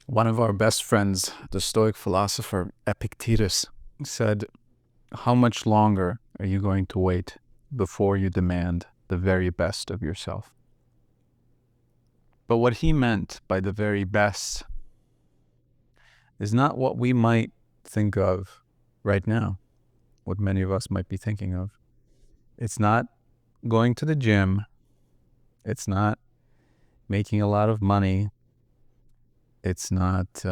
One of our best friends, the Stoic philosopher Epictetus, said, "How much longer are you going to wait before you demand the very best of yourself?" But what he meant by the very best is not what we might think of right now, what many of us might be thinking of. It's not going to the gym. It's not making a lot of money. It's not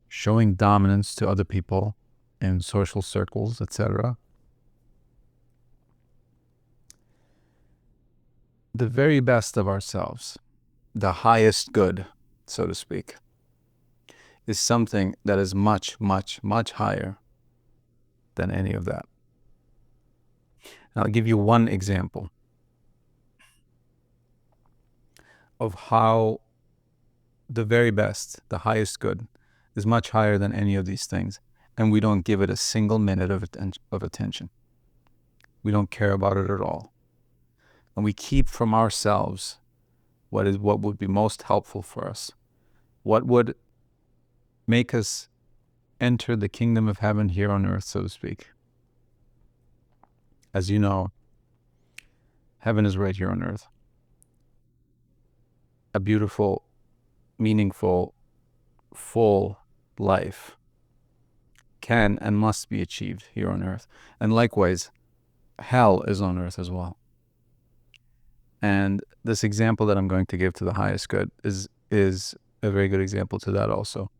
showing dominance to other people in social circles, etc. The very best of ourselves, the highest good, so to speak, is something that is much, much, much higher than any of that. And I'll give you one example of how the very best, the highest good, is much higher than any of these things, and we don't give it a single minute of attention. We don't care about it at all. And we keep from ourselves what would be most helpful for us, what would make us enter the kingdom of heaven here on earth, so to speak. As you know, heaven is right here on earth. A beautiful, meaningful, full life can and must be achieved here on earth. And likewise, hell is on earth as well. And this example that I'm going to give to the highest good is a very good example to that also.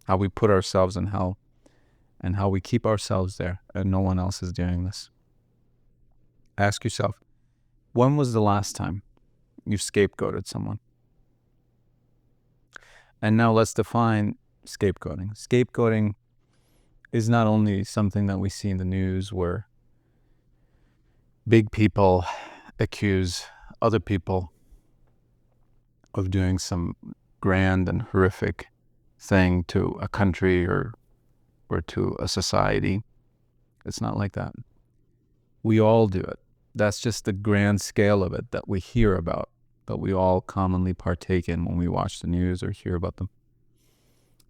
How we put ourselves in hell and how we keep ourselves there and no one else is doing this. Ask yourself, when was the last time you scapegoated someone? And now let's define scapegoating. Scapegoating is not only something that we see in the news where big people accuse other people of doing some grand and horrific thing to a country or to a society. It's not like that. We all do it. That's just the grand scale of it that we hear about, that we all commonly partake in when we watch the news or hear about them.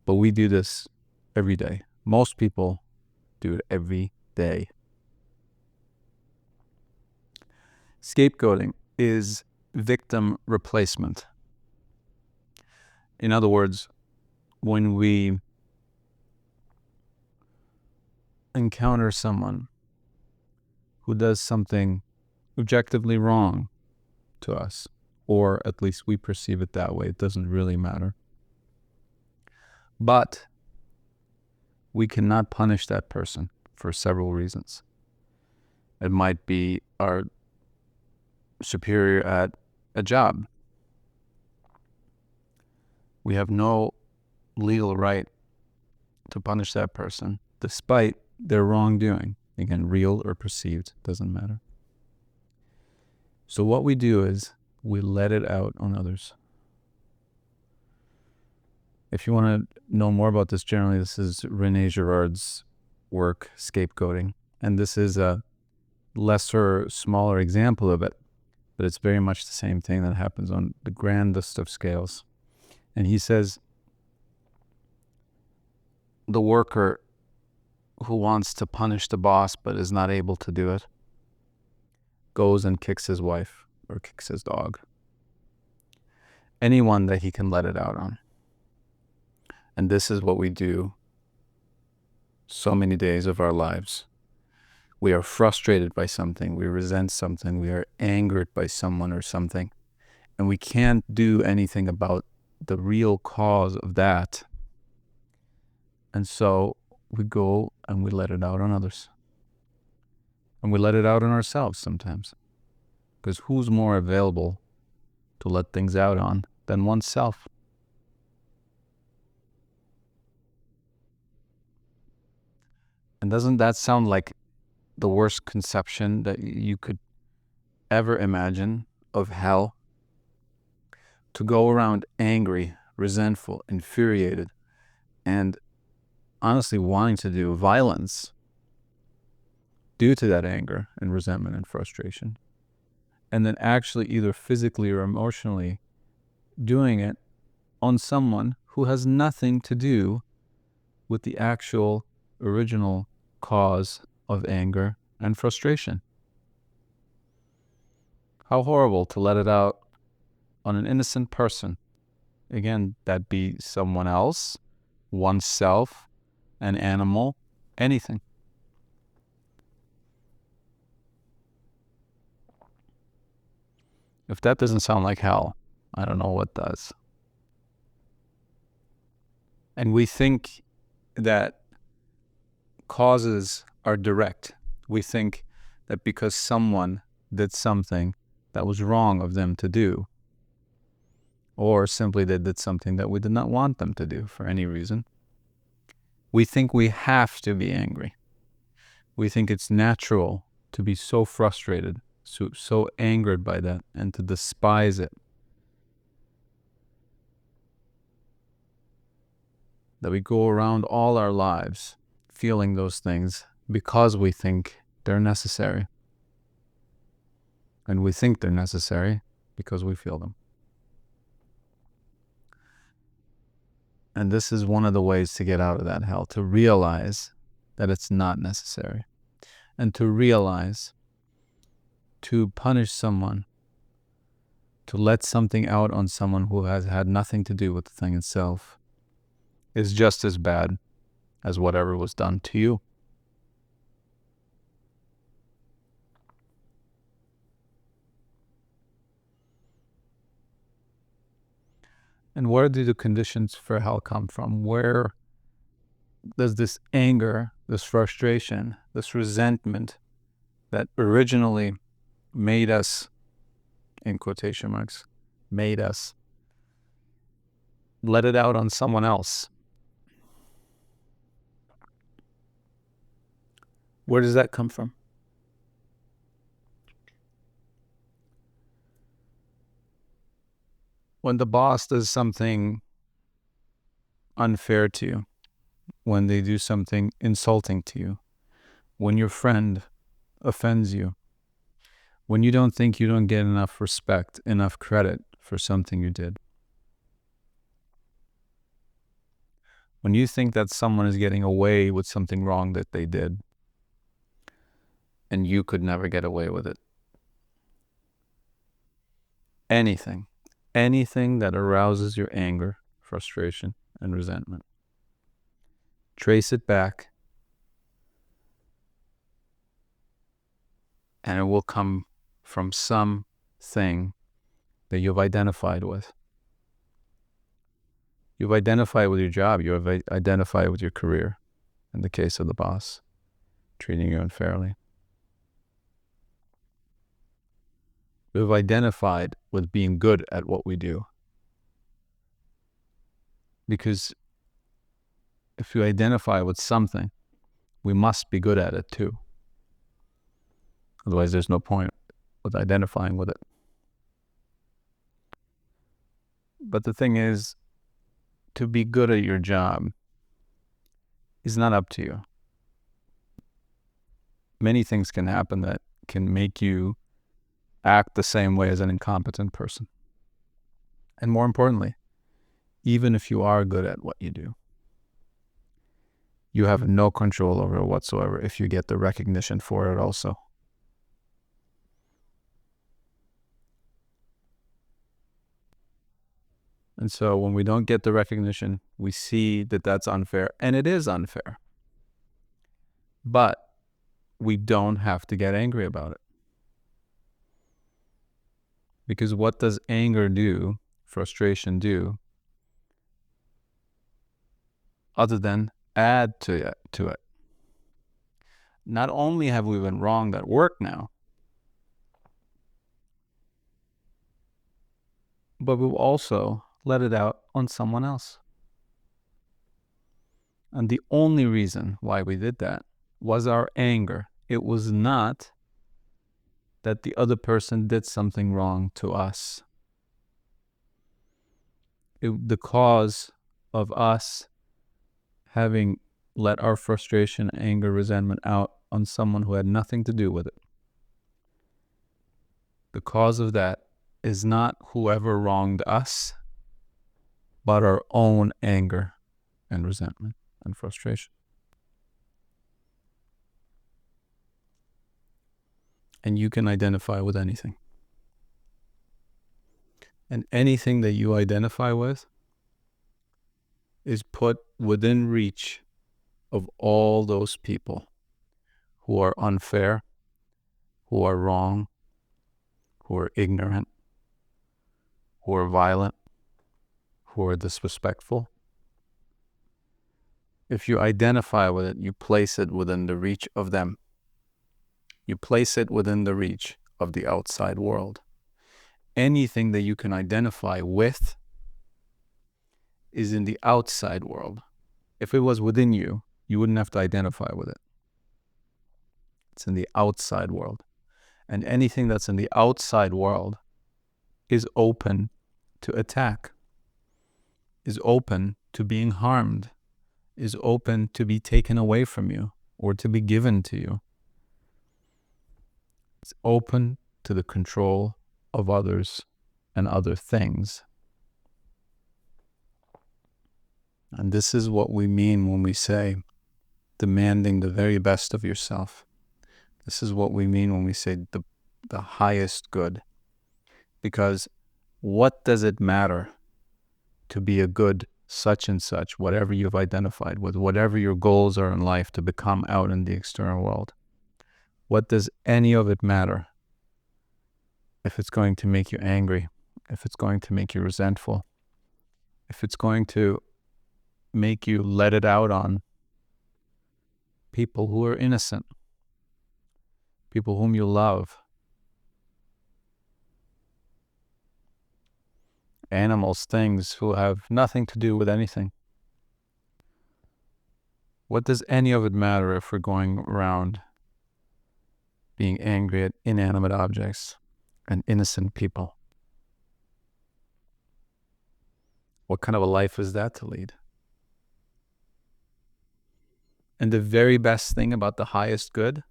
But we do this every day. Most people do it every day. Scapegoating is victim replacement. In other words, when we encounter someone who does something objectively wrong to us, or at least we perceive it that way, it doesn't really matter. But we cannot punish that person for several reasons. It might be our superior at a job. We have no legal right to punish that person despite their wrongdoing. Again, real or perceived, doesn't matter. So what we do is we let it out on others. If you want to know more about this, generally, this is Rene Girard's work, Scapegoating. And this is a lesser, smaller example of it, but it's very much the same thing that happens on the grandest of scales. And he says, the worker who wants to punish the boss but is not able to do it goes and kicks his wife or kicks his dog. Anyone that he can let it out on. And this is what we do so many days of our lives. We are frustrated by something, we resent something, we are angered by someone or something, and we can't do anything about the real cause of that. And so we go and we let it out on others. And we let it out on ourselves sometimes. Because who's more available to let things out on than oneself? And doesn't that sound like the worst conception that you could ever imagine of hell? To go around angry, resentful, infuriated, and honestly wanting to do violence due to that anger and resentment and frustration. And then actually either physically or emotionally doing it on someone who has nothing to do with the actual original cause of anger and frustration. How horrible to let it out on an innocent person. Again, that be someone else, oneself, an animal, anything. If that doesn't sound like hell, I don't know what does. And we think that causes are direct. We think that because someone did something that was wrong of them to do, or simply they did something that we did not want them to do for any reason, we think we have to be angry. We think it's natural to be so frustrated, so angered by that, and to despise it, that we go around all our lives feeling those things because we think they're necessary. And we think they're necessary because we feel them. And this is one of the ways to get out of that hell, to realize that it's not necessary. And to realize to punish someone, to let something out on someone who has had nothing to do with the thing itself, is just as bad as whatever was done to you. And where do the conditions for hell come from? Where does this anger, this frustration, this resentment that originally made us, in quotation marks, made us let it out on someone else? Where does that come from? When the boss does something unfair to you, when they do something insulting to you, when your friend offends you, when you don't think you don't get enough respect, enough credit for something you did, when you think that someone is getting away with something wrong that they did, and you could never get away with it. Anything that arouses your anger, frustration, and resentment, trace it back, and it will come from something that you've identified with. You've identified with your job. You have identified with your career, in the case of the boss treating you unfairly. We've identified with being good at what we do. Because if you identify with something, we must be good at it too. Otherwise, there's no point with identifying with it. But the thing is, to be good at your job is not up to you. Many things can happen that can make you act the same way as an incompetent person. And more importantly, even if you are good at what you do, you have no control over it whatsoever if you get the recognition for it also. And so when we don't get the recognition, we see that that's unfair, and it is unfair. But we don't have to get angry about it. Because what does anger do, frustration do, other than add to it? Not only have we been wronged at work now, but we've also let it out on someone else. And the only reason why we did that was our anger. It was not that the other person did something wrong to us. The cause of us having let our frustration, anger, resentment out on someone who had nothing to do with it, the cause of that is not whoever wronged us. but our own anger and resentment and frustration. And you can identify with anything. And anything that you identify with is put within reach of all those people who are unfair, who are wrong, who are ignorant, who are violent, who are disrespectful. If you identify with it, you place it within the reach of them. You place it within the reach of the outside world. Anything that you can identify with is in the outside world. If it was within you, you wouldn't have to identify with it. It's in the outside world. And anything that's in the outside world is open to attack, is open to being harmed, is open to be taken away from you or to be given to you. It's open to the control of others and other things. And this is what we mean when we say demanding the very best of yourself. This is what we mean when we say the highest good. Because what does it matter to be a good such and such, whatever you've identified with, whatever your goals are in life to become out in the external world? What does any of it matter if it's going to make you angry, if it's going to make you resentful, if it's going to make you let it out on people who are innocent, people whom you love, animals, things who have nothing to do with anything? What does any of it matter if we're going around being angry at inanimate objects and innocent people? What kind of a life is that to lead? And the very best thing about the highest good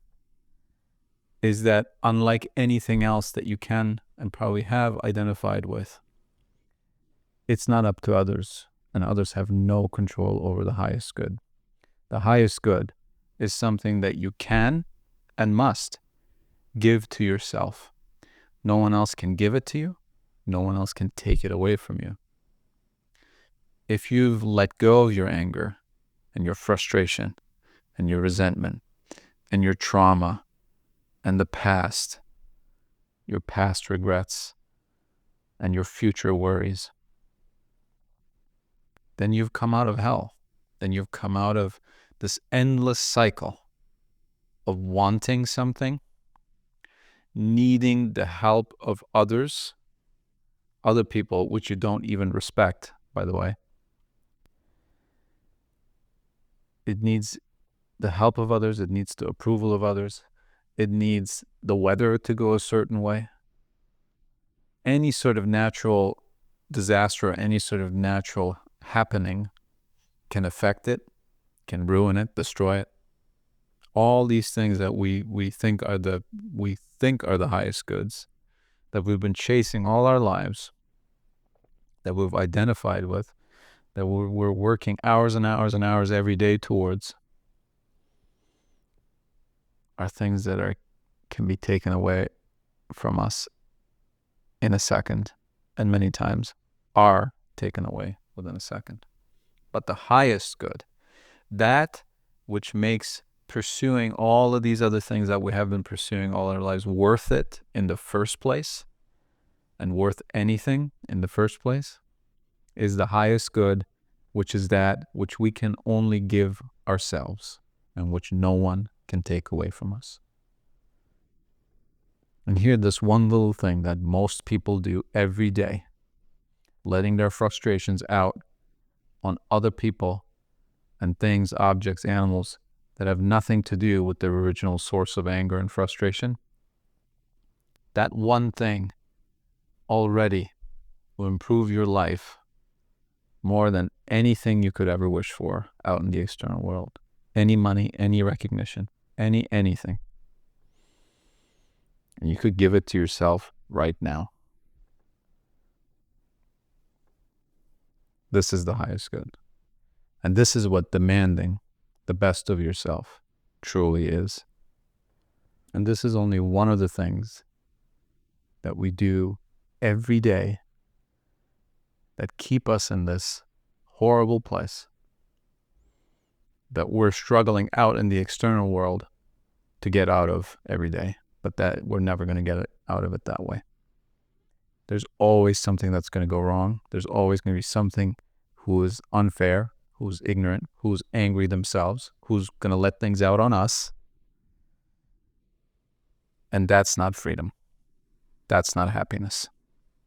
is that unlike anything else that you can and probably have identified with, it's not up to others, and others have no control over the highest good. The highest good is something that you can and must give to yourself. No one else can give it to you. No one else can take it away from you. If you've let go of your anger and your frustration and your resentment and your trauma and the past, your past regrets and your future worries, then you've come out of hell. Then you've come out of this endless cycle of wanting something, needing the help of others, other people, which you don't even respect, by the way. It needs the help of others. It needs the approval of others. It needs the weather to go a certain way. Any sort of natural disaster or any sort of natural happening can affect it, can ruin it, destroy it. All these things that we think are the highest goods, that we've been chasing all our lives, that we've identified with, that we're working hours and hours and hours every day towards, are things that can be taken away from us in a second, and many times are taken away within a second. But the highest good, that which makes pursuing all of these other things that we have been pursuing all our lives worth it in the first place, and worth anything in the first place, is the highest good, which is that which we can only give ourselves and which no one can take away from us. And here, this one little thing that most people do every day, letting their frustrations out on other people and things, objects, animals that have nothing to do with their original source of anger and frustration, that one thing already will improve your life more than anything you could ever wish for out in the external world. Any money, any recognition, anything. And you could give it to yourself right now. This is the highest good. And this is what demanding the best of yourself truly is. And this is only one of the things that we do every day that keep us in this horrible place that we're struggling out in the external world to get out of every day, but that we're never going to get out of it that way. There's always something that's going to go wrong. There's always going to be something who is unfair, who's ignorant, who's angry themselves, who's going to let things out on us. And that's not freedom. That's not happiness.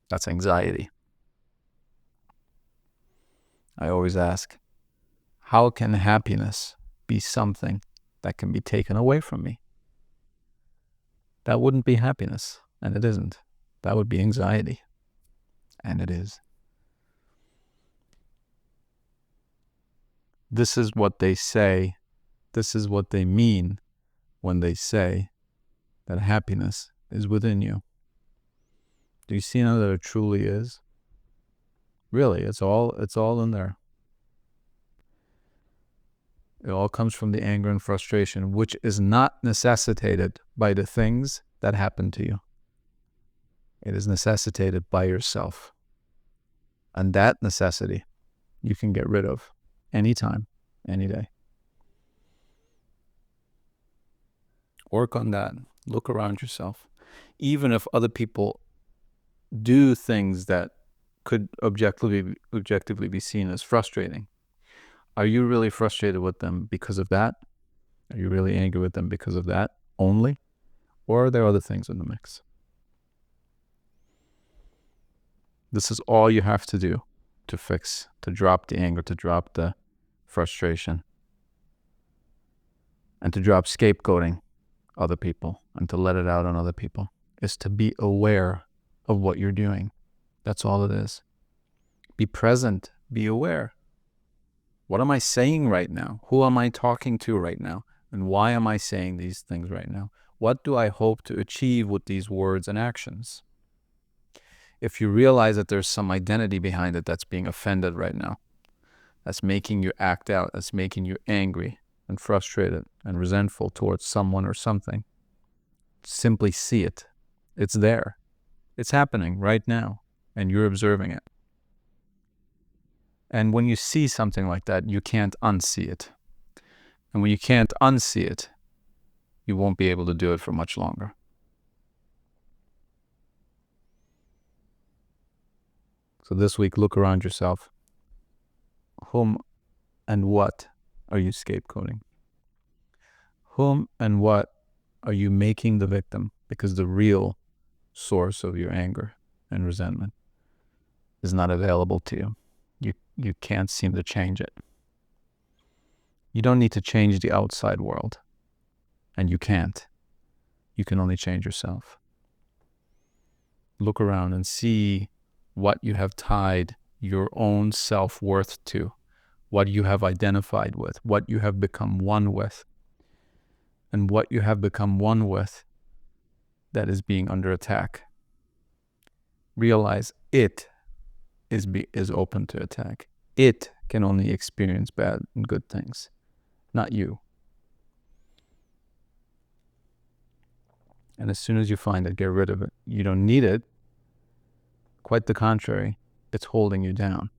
That's anxiety. I always ask, how can happiness be something that can be taken away from me? That wouldn't be happiness, and it isn't. That would be anxiety, and it is. This is what they say, this is what they mean when they say that happiness is within you. Do you see now that it truly is? Really, it's all in there. It all comes from the anger and frustration, which is not necessitated by the things that happen to you. It is necessitated by yourself. And that necessity you can get rid of anytime, any day. Work on that. Look around yourself. Even if other people do things that could objectively be seen as frustrating, are you really frustrated with them because of that? Are you really angry with them because of that only? Or are there other things in the mix? This is all you have to do to fix, to drop the anger, to drop the frustration, and to drop scapegoating other people and to let it out on other people, is to be aware of what you're doing. That's all it is. Be present, be aware. What am I saying right now? Who am I talking to right now? And why am I saying these things right now? What do I hope to achieve with these words and actions? If you realize that there's some identity behind it that's being offended right now, that's making you act out, that's making you angry and frustrated and resentful towards someone or something, simply see it. It's there. It's happening right now, and you're observing it. And when you see something like that, you can't unsee it. And when you can't unsee it, you won't be able to do it for much longer. So this week, look around yourself. Whom and what are you scapegoating? Whom and what are you making the victim? Because the real source of your anger and resentment is not available to you. You can't seem to change it. You don't need to change the outside world, and you can't. You can only change yourself. Look around and see what you have tied your own self-worth to, what you have identified with, what you have become one with, and what you have become one with that is being under attack. Realize it is open to attack. It can only experience bad and good things, not you. And as soon as you find it, get rid of it. You don't need it. Quite the contrary, it's holding you down.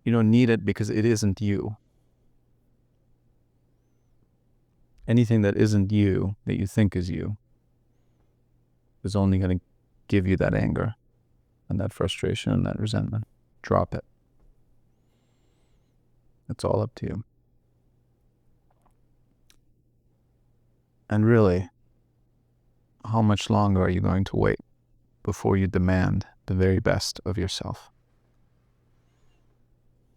You don't need it because it isn't you. Anything that isn't you, that you think is you, is only going to give you that anger and that frustration and that resentment. Drop it. It's all up to you. And really, how much longer are you going to wait before you demand the very best of yourself?